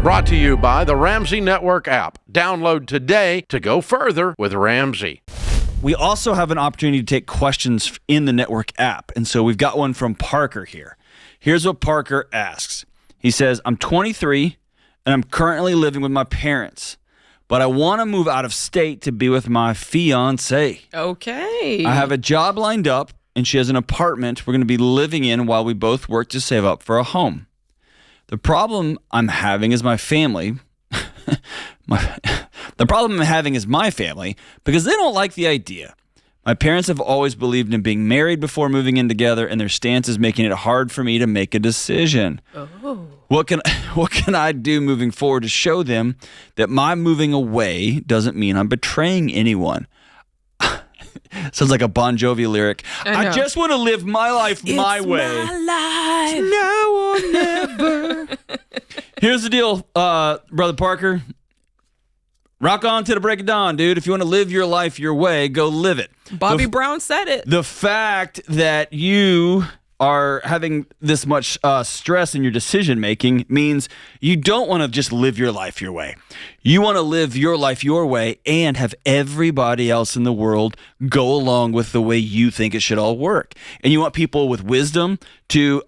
Brought to you by the Ramsey Network app. Download today to go further with Ramsey. We also have an opportunity to take questions in the network app. And so we've got one from Parker here. Here's what Parker asks. He says, I'm 23 and I'm currently living with my parents, but I want to move out of state to be with my fiance. Okay. I have a job lined up and she has an apartment we're going to be living in while we both work to save up for a home. The problem I'm having is my family. The problem I'm having is my family because they don't like the idea. My parents have always believed in being married before moving in together, and their stance is making it hard for me to make a decision. Oh. What can I do moving forward to show them that my moving away doesn't mean I'm betraying anyone? Sounds like a Bon Jovi lyric. I just want to live my life my way. My life. Now or never. Here's the deal, Brother Parker. Rock on to the break of dawn, dude. If you want to live your life your way, go live it. Bobby Brown said it. The fact that you are having this much stress in your decision making means you don't want to just live your life your way. You want to live your life your way and have everybody else in the world go along with the way you think it should all work. And you want people with wisdom to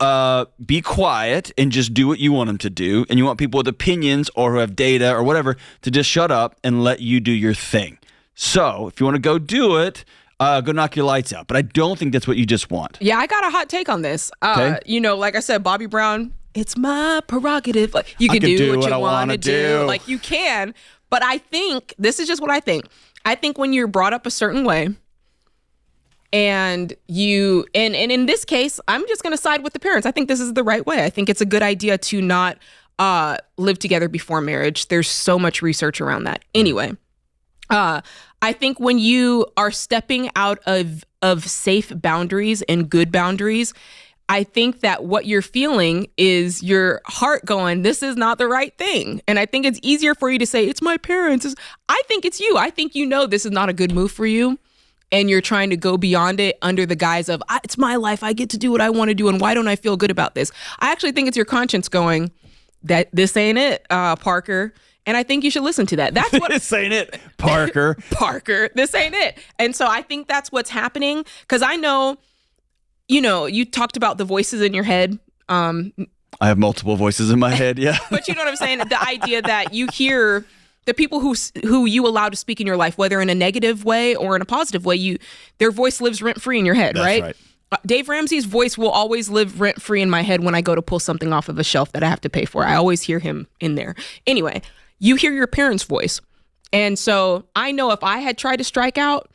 be quiet and just do what you want them to do. And you want people with opinions or who have data or whatever to just shut up and let you do your thing. So if you want to go do it, go knock your lights out. But I don't think that's what you just want. Yeah, I got a hot take on this. Okay. You know, like I said, Bobby Brown, it's my prerogative. Like, you can do what you want to do. Like, you can. But I think, this is just what I think. I think when you're brought up a certain way, and in this case, I'm just going to side with the parents. I think this is the right way. I think it's a good idea to not live together before marriage. There's so much research around that. Anyway, I think when you are stepping out of safe boundaries and good boundaries, I think that what you're feeling is your heart going, this is not the right thing. And I think it's easier for you to say, it's my parents. I think it's you. I think you know this is not a good move for you. And you're trying to go beyond it under the guise of, it's my life. I get to do what I want to do. And why don't I feel good about this? I actually think it's your conscience going, that this ain't it, Parker. And I think you should listen to that. That's what This ain't it, Parker. Parker, this ain't it. And so I think that's what's happening. Because I know, you talked about the voices in your head. I have multiple voices in my head, yeah. But you know what I'm saying? The idea that you hear the people who you allow to speak in your life, whether in a negative way or in a positive way, their voice lives rent-free in your head, That's right? Dave Ramsey's voice will always live rent-free in my head when I go to pull something off of a shelf that I have to pay for. I always hear him in there. Anyway, you hear your parents' voice. And so I know if I had tried to strike out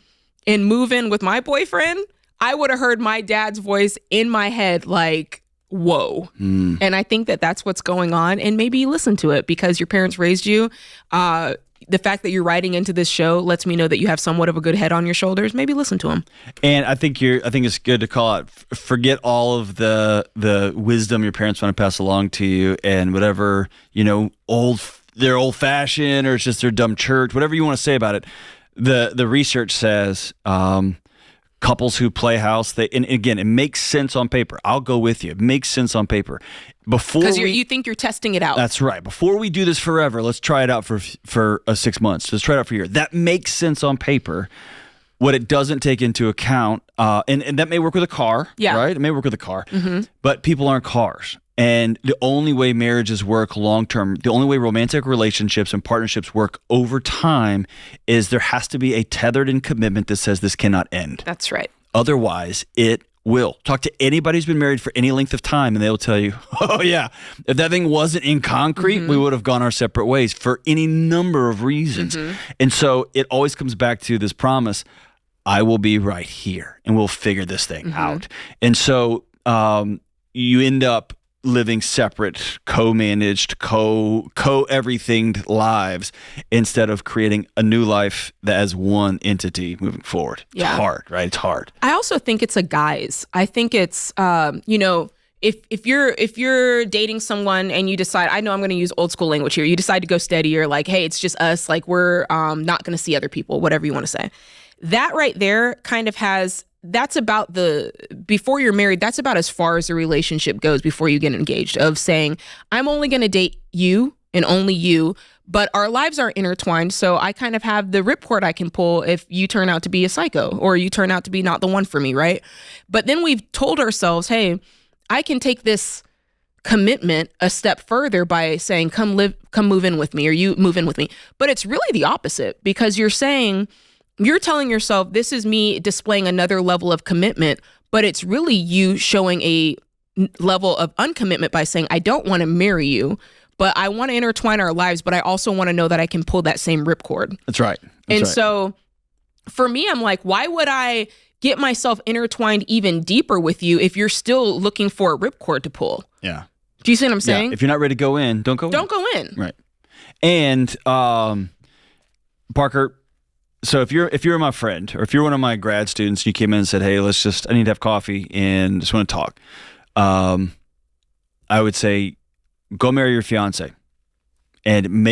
and move in with my boyfriend, I would have heard my dad's voice in my head like, whoa. And I think that that's what's going on. And maybe you listen to it because your parents raised you. The fact that you're writing into this show lets me know that you have somewhat of a good head on your shoulders. Maybe listen to them. And I think it's good to call out, forget all of the wisdom your parents want to pass along to you and whatever, they're old fashioned or it's just their dumb church, whatever you want to say about it. The research says, couples who play house, and again, it makes sense on paper. I'll go with you. It makes sense on paper. Because you think you're testing it out. That's right. Before we do this forever, let's try it out for 6 months. Let's try it out for a year. That makes sense on paper. What it doesn't take into account, and that may work with a car, right? It may work with a car, but people aren't cars. And the only way marriages work long-term, the only way romantic relationships and partnerships work over time is there has to be a tethered-in commitment that says this cannot end. That's right. Otherwise, it will. Talk to anybody who's been married for any length of time and they'll tell you, oh yeah, if that thing wasn't in concrete, we would have gone our separate ways for any number of reasons. And so it always comes back to this promise, I will be right here and we'll figure this thing out. And so you end up living separate, co-managed, co-everything lives instead of creating a new life that as one entity moving forward. It's hard, right? It's hard. I also think it's a guise. I think it's, if you're dating someone and you decide, I know I'm going to use old school language here. You decide to go steadier, like, hey, it's just us. Like we're not going to see other people, whatever you want to say. That right there kind of that's about before you're married, that's about as far as the relationship goes before you get engaged, of saying, I'm only going to date you and only you, but our lives are intertwined. So I kind of have the ripcord I can pull if you turn out to be a psycho or you turn out to be not the one for me, right? But then we've told ourselves, hey, I can take this commitment a step further by saying, come move in with me, or you move in with me. But it's really the opposite, because you're telling yourself, this is me displaying another level of commitment, but it's really you showing a level of uncommitment by saying, I don't want to marry you, but I want to intertwine our lives, but I also want to know that I can pull that same ripcord. That's right. So for me, I'm like, why would I get myself intertwined even deeper with you if you're still looking for a ripcord to pull? Yeah. Do you see what I'm saying? Yeah. If you're not ready to go in, don't go in. Don't go in. Right. And Parker, so if you're my friend, or if you're one of my grad students, you came in and said, hey, I need to have coffee and just want to talk. I would say, go marry your fiance and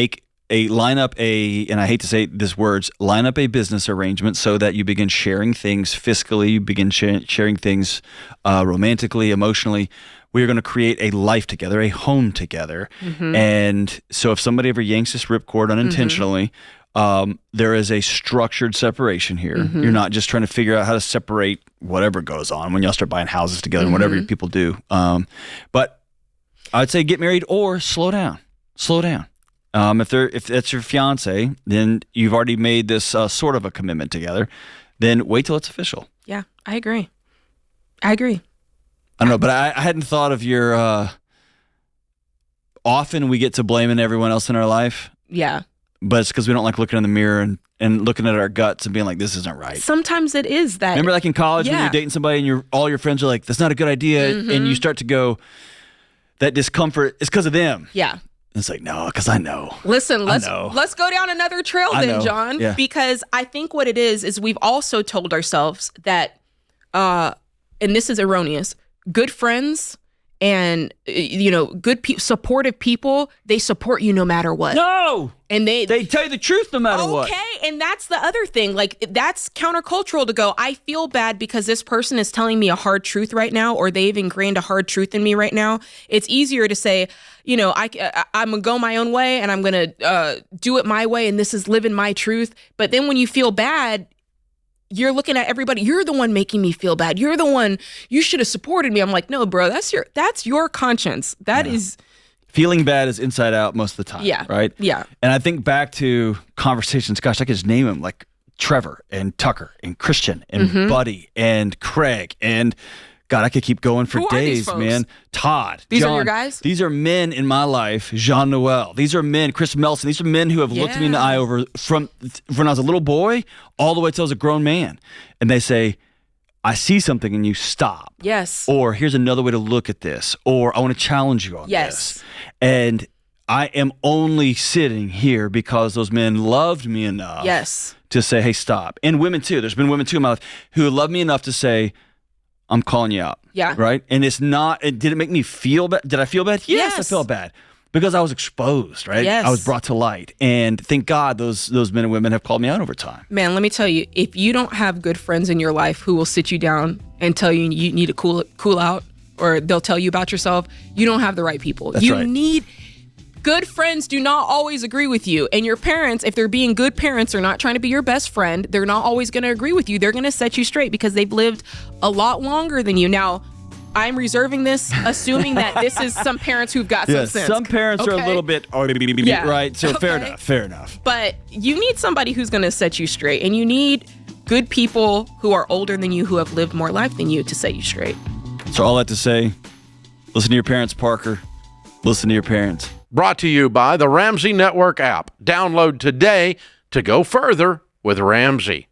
line up and I hate to say these words, line up a business arrangement so that you begin sharing things fiscally, you begin sharing things romantically, emotionally. We are going to create a life together, a home together. Mm-hmm. And so if somebody ever yanks this ripcord unintentionally, there is a structured separation here. Mm-hmm. You're not just trying to figure out how to separate whatever goes on when y'all start buying houses together and whatever people do. But I'd say get married or slow down. If that's your fiance, then you've already made this sort of a commitment together. Then wait till it's official. Yeah, I agree. I don't know, but I hadn't thought of your. Often we get to blaming everyone else in our life. Yeah. But it's because we don't like looking in the mirror and looking at our guts and being like, this isn't right. Sometimes it is that. Remember, like in college when you're dating somebody and all your friends are like, that's not a good idea, and you start to go, that discomfort is because of them. Yeah. It's like, no, because I know. Listen, let's go down another trail then, John. Yeah. Because I think what it is we've also told ourselves that, and this is erroneous, good friends and supportive people, they support you no matter what. No, and they tell you the truth no matter what. Okay, and that's the other thing. Like, that's countercultural to go, I feel bad because this person is telling me a hard truth right now, or they've ingrained a hard truth in me right now. It's easier to say, I'm gonna go my own way and I'm gonna do it my way, and this is living my truth. But then when you feel bad, you're looking at everybody. You're the one making me feel bad. You're the one. You should have supported me. I'm like, no, bro. That's your conscience. That is. Feeling bad is inside out most of the time. Yeah. Right. Yeah. And I think back to conversations. Gosh, I could just name them, like Trevor and Tucker and Christian and Buddy and Craig and. God, I could keep going for days, man. Todd, these John, are your guys? These are men in my life. Jean Noel. These are men. Chris Melson. These are men who have looked me in the eye from when I was a little boy all the way till I was a grown man. And they say, I see something in you, stop. Yes. Or here's another way to look at this. Or I want to challenge you on this. And I am only sitting here because those men loved me enough to say, hey, stop. And women too. There's been women too in my life who loved me enough to say, I'm calling you out. Yeah. Right? And it's not, did it make me feel bad? Did I feel bad? Yes, I felt bad. Because I was exposed, right? Yes. I was brought to light. And thank God those men and women have called me out over time. Man, let me tell you, if you don't have good friends in your life who will sit you down and tell you you need to cool out, or they'll tell you about yourself, you don't have the right people. That's right. Good friends do not always agree with you. And your parents, if they're being good parents, are not trying to be your best friend. They're not always going to agree with you. They're going to set you straight because they've lived a lot longer than you. Now, I'm reserving this, assuming that this is some parents who've got some sense. Some parents are a little bit, right? So fair enough. But you need somebody who's going to set you straight. And you need good people who are older than you, who have lived more life than you, to set you straight. So all that to say, listen to your parents, Parker. Listen to your parents. Brought to you by the Ramsey Network app. Download today to go further with Ramsey.